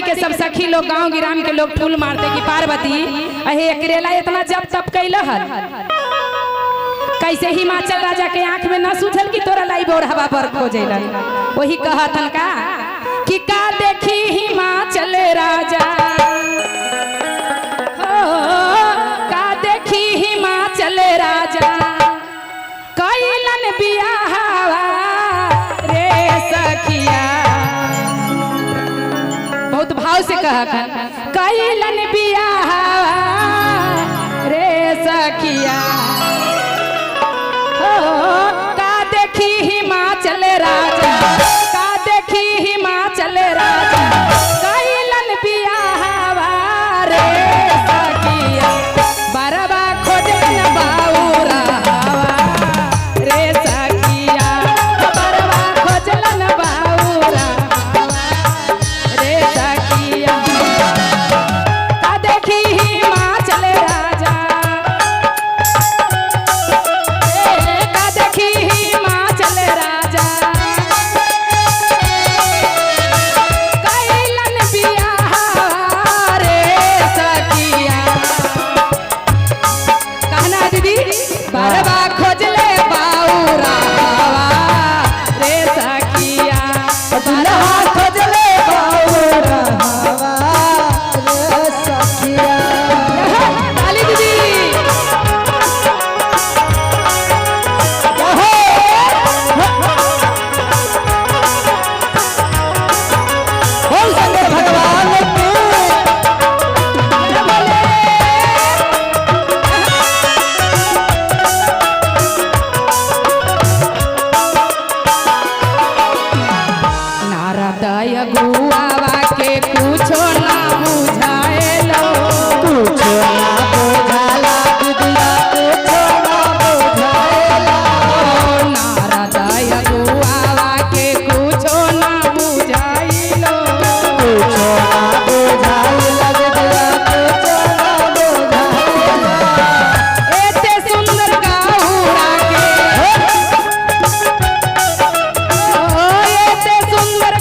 पार्वती के सब सखी लोग गांव गिराम के लोग फूल मारते कि पार्वती अहे अकेला इतना जब तब कैल कैसे हिमाचल राजा के आंख में न सुझल कि तोरा लाई बोर हवा पर खोजेलन। वही कहतन कि का देखी हिमाचल राजा हो का देखी हिमाचल राजा कैलन बियाहवा रे सखिया। बहुत भाव से कहतन कैलन बियाहवा रे सखिया। का देखी हिमाचल राजा का देखी हिमाचल राजा कैलन बियाहवा रे सखिया। बरबा खोजन बाऊरा रे सखिया बरबा खोजलन बाऊरा रे सखिया। का देखी हिमाचल राजा बरबा खोजले बाऊरा रे सखिया बरबा खोजले बाऊरा रे सखिया। ताली दीदी बोल शंकर भगवान की गुआवा के कुछो ना बुझाएलो कुछो ना बुझाला दुनिया कुछो ना बुझाएला। नारदय गुआवा के कुछो ना बुझाइलो कुछो ना बुझाइला दुनिया कुछो ना बुझाइला। एते सुंदर गाहुरा के एते सुंदर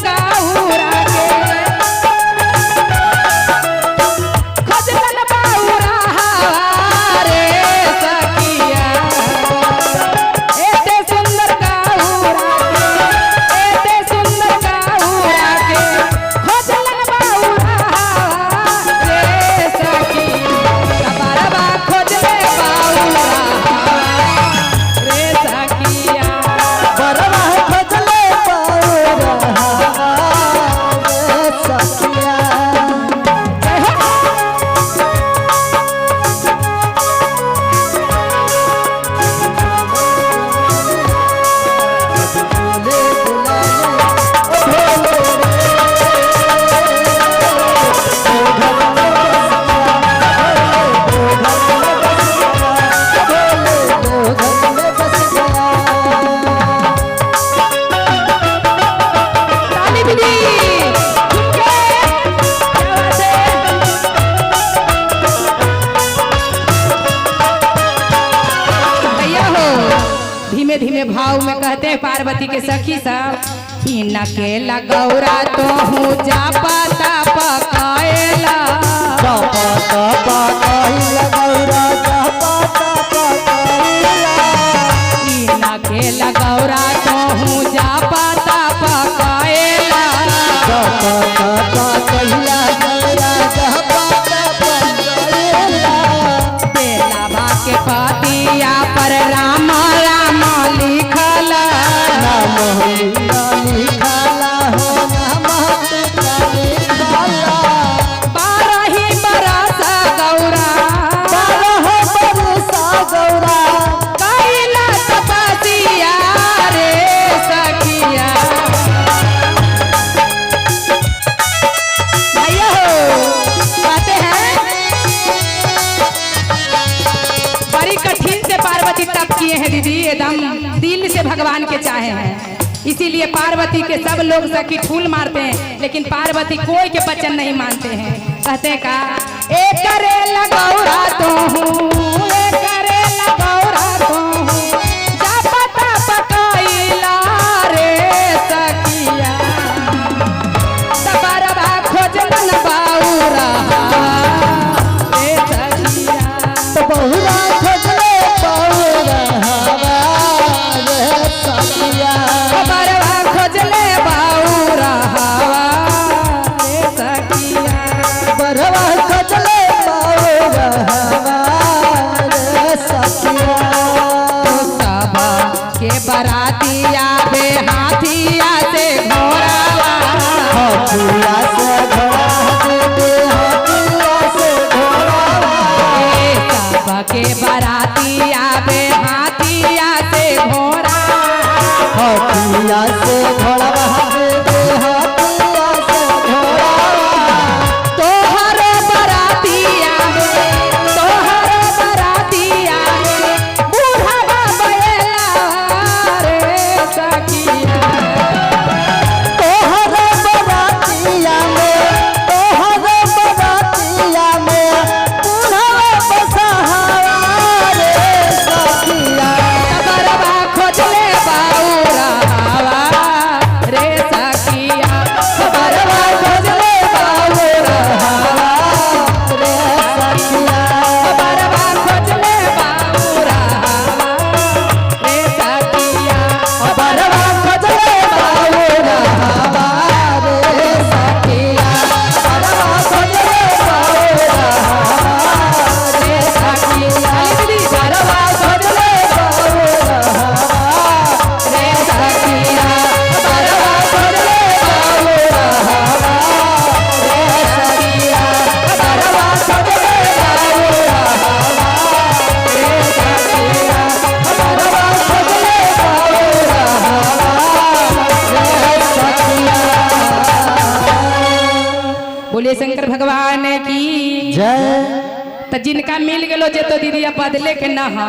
धीमे धीमे भाव में कहते हैं पार्वती के सखी सब इना के लगौरा तो हूँ जा पता पकाएला इना के लगौरा तो हूँ जा पता पकाएला बेलावा के पतिया पर राम राम लिखला बारही बरस गौरा कैला तपसिया रे सखिया। भैया हो कहते हैं बड़ी कठिन से पार्वती तप किए हैं दीदी एकदम दिल से भगवान के चाहे हैं। इसीलिए पार्वती के सब लोग सखी फूल मारते हैं लेकिन पार्वती कोई के वचन नहीं मानते हैं। कहते का एक करे लगौरा तो हूँ एक करे लगौरा तो हूँ जा पता पकाइला रे सखिया। सबरवा खोजलन शंकर भगवान की जय। तो जिनका मिल गलो जे तो दीदी बदले के न हा,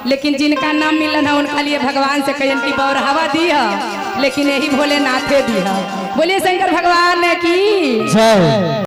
लेकिन जिनका न मिलन है उनका लिए भगवान से कहियन की बौरहवा दिया, लेकिन यही भोलेनाथे दिया। बोलिए शंकर भगवान की जय।